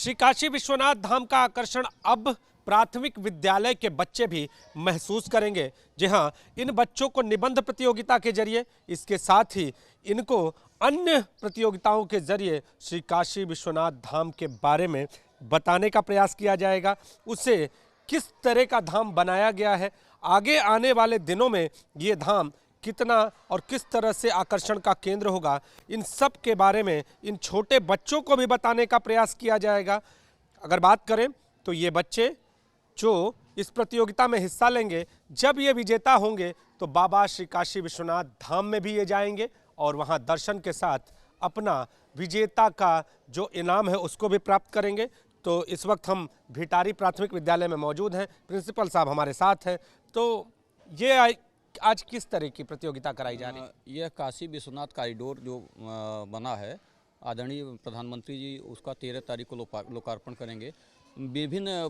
श्री काशी विश्वनाथ धाम का आकर्षण अब प्राथमिक विद्यालय के बच्चे भी महसूस करेंगे। जी हाँ, इन बच्चों को निबंध प्रतियोगिता के जरिए, इसके साथ ही इनको अन्य प्रतियोगिताओं के जरिए श्री काशी विश्वनाथ धाम के बारे में बताने का प्रयास किया जाएगा। उसे किस तरह का धाम बनाया गया है, आगे आने वाले दिनों में ये धाम कितना और किस तरह से आकर्षण का केंद्र होगा, इन सब के बारे में इन छोटे बच्चों को भी बताने का प्रयास किया जाएगा। अगर बात करें तो ये बच्चे जो इस प्रतियोगिता में हिस्सा लेंगे, जब ये विजेता होंगे तो बाबा श्री काशी विश्वनाथ धाम में भी ये जाएंगे और वहाँ दर्शन के साथ अपना विजेता का जो इनाम है उसको भी प्राप्त करेंगे। तो इस वक्त हम भिटारी प्राथमिक विद्यालय में मौजूद हैं, प्रिंसिपल साहब हमारे साथ हैं। तो ये आज किस तरह की प्रतियोगिता कराई जा रही है? यह काशी विश्वनाथ कॉरिडोर जो बना है, आदरणीय प्रधानमंत्री जी उसका 13 तारीख को लोकार्पण करेंगे। विभिन्न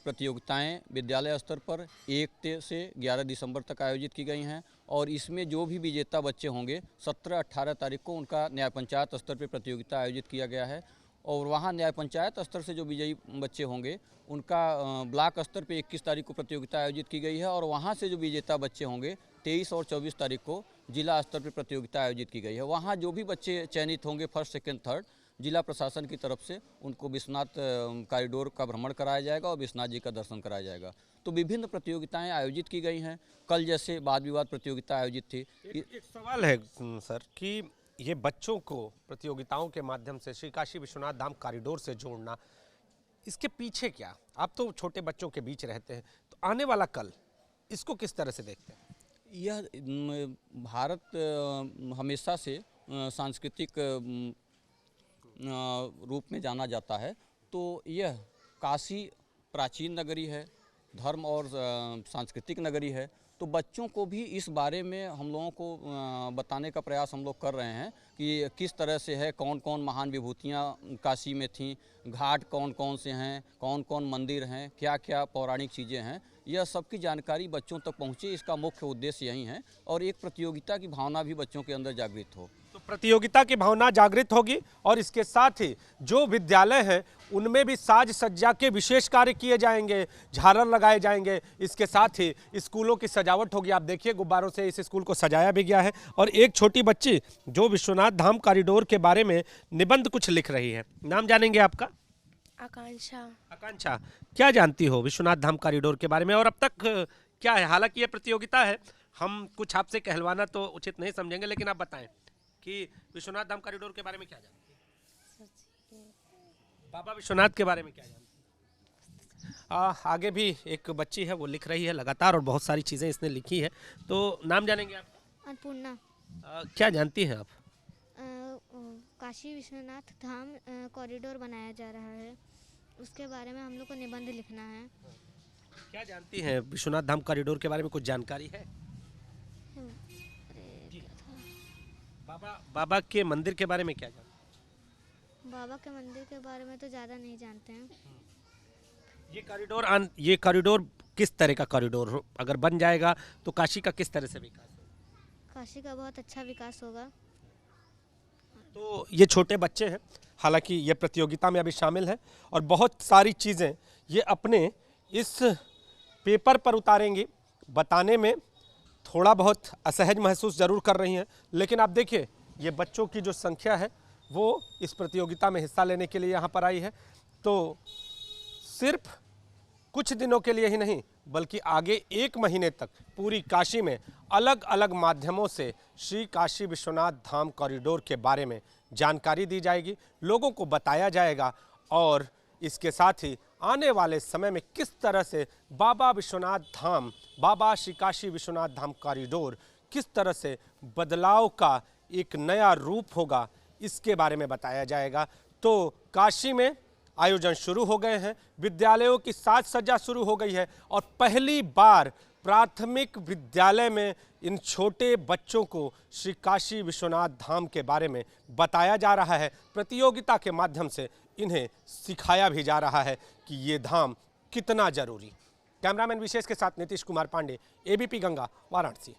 प्रतियोगिताएं विद्यालय स्तर पर 1 से 11 दिसंबर तक आयोजित की गई हैं और इसमें जो भी विजेता बच्चे होंगे 17-18 तारीख को उनका न्याय पंचायत स्तर पर प्रतियोगिता आयोजित किया गया है और वहां न्याय पंचायत स्तर से जो विजयी बच्चे होंगे उनका ब्लॉक स्तर पे 21 तारीख को प्रतियोगिता आयोजित की गई है और वहां से जो विजेता बच्चे होंगे 23 और 24 तारीख को जिला स्तर पर प्रतियोगिता आयोजित की गई है। वहां जो भी बच्चे चयनित होंगे फर्स्ट, सेकंड, थर्ड, जिला प्रशासन की तरफ से उनको विश्वनाथ कॉरिडोर का भ्रमण कराया जाएगा और विश्वनाथ जी का दर्शन कराया जाएगा। तो विभिन्न प्रतियोगिताएं आयोजित की गई हैं। कल जैसे वाद विवाद प्रतियोगिता आयोजित थी। एक सवाल है सर कि ये बच्चों को प्रतियोगिताओं के माध्यम से श्री काशी विश्वनाथ धाम कॉरिडोर से जोड़ना, इसके पीछे क्या? आप तो छोटे बच्चों के बीच रहते हैं, तो आने वाला कल इसको किस तरह से देखते हैं? यह भारत हमेशा से सांस्कृतिक रूप में जाना जाता है। तो यह काशी प्राचीन नगरी है, धर्म और सांस्कृतिक नगरी है। तो बच्चों को भी इस बारे में हम लोगों को बताने का प्रयास हम लोग कर रहे हैं कि किस तरह से है, कौन कौन महान विभूतियाँ काशी में थीं, घाट कौन कौन से हैं, कौन कौन मंदिर हैं, क्या क्या पौराणिक चीज़ें हैं, यह सब की जानकारी बच्चों तक पहुँचे। इसका मुख्य उद्देश्य यही है और एक प्रतियोगिता की भावना भी बच्चों के अंदर जागृत हो। तो प्रतियोगिता की भावना जागृत होगी और इसके साथ ही जो विद्यालय हैं उनमें भी साज सज्जा के विशेष कार्य किए जाएंगे, झालर लगाए जाएंगे। इसके साथ ही स्कूलों की सजावट होगी। आप देखिए गुब्बारों से इस स्कूल को सजाया भी गया है और एक छोटी बच्ची जो विश्वनाथ धाम कॉरिडोर के बारे में निबंध कुछ लिख रही है। नाम जानेंगे आपका? आकांक्षा। आकांक्षा, क्या जानती हो विश्वनाथ धाम कॉरिडोर के बारे में और अब तक क्या है? हालांकि ये प्रतियोगिता है, हम कुछ आपसे कहलवाना तो उचित नहीं समझेंगे, लेकिन आप बताएं कि विश्वनाथ धाम कॉरिडोर के बारे में क्या जानती है? बाबा विश्वनाथ के बारे में क्या जानती है? आगे भी एक बच्ची है, वो लिख रही है लगातार और बहुत सारी चीज़ें इसने लिखी है। तो नाम जानेंगे आप? अन्नपूर्णा। क्या जानती हैं आप? काशी विश्वनाथ धाम कॉरिडोर बनाया जा रहा है, उसके बारे में हम लोग को निबंध लिखना है। क्या जानती हैं विश्वनाथ धाम कॉरिडोर के बारे में? कुछ जानकारी है? बाबा के मंदिर के बारे में क्या जानते हैं? बाबा के मंदिर के बारे में तो ज़्यादा नहीं जानते हैं। ये कॉरिडोर किस तरह का कॉरिडोर हो, अगर बन जाएगा तो काशी का किस तरह से विकास होगा? काशी का बहुत अच्छा विकास होगा। तो ये छोटे बच्चे हैं, हालांकि ये प्रतियोगिता में अभी शामिल हैं और बहुत सारी चीज़ें ये अपने इस पेपर पर उतारेंगी। बताने में थोड़ा बहुत असहज महसूस जरूर कर रही हैं, लेकिन आप देखिए ये बच्चों की जो संख्या है वो इस प्रतियोगिता में हिस्सा लेने के लिए यहाँ पर आई है। तो सिर्फ कुछ दिनों के लिए ही नहीं बल्कि आगे 1 महीने तक पूरी काशी में अलग अलग माध्यमों से श्री काशी विश्वनाथ धाम कॉरिडोर के बारे में जानकारी दी जाएगी, लोगों को बताया जाएगा और इसके साथ ही आने वाले समय में किस तरह से बाबा विश्वनाथ धाम, बाबा श्री काशी विश्वनाथ धाम कॉरिडोर किस तरह से बदलाव का एक नया रूप होगा, इसके बारे में बताया जाएगा। तो काशी में आयोजन शुरू हो गए हैं, विद्यालयों की साज सज्जा शुरू हो गई है और पहली बार प्राथमिक विद्यालय में इन छोटे बच्चों को श्री काशी विश्वनाथ धाम के बारे में बताया जा रहा है। प्रतियोगिता के माध्यम से इन्हें सिखाया भी जा रहा है कि ये धाम कितना जरूरी। कैमरामैन विशेष के साथ नीतीश कुमार पांडे, एबीपी गंगा, वाराणसी।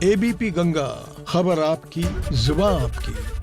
एबीपी गंगा, खबर आपकी, जुबान आपकी।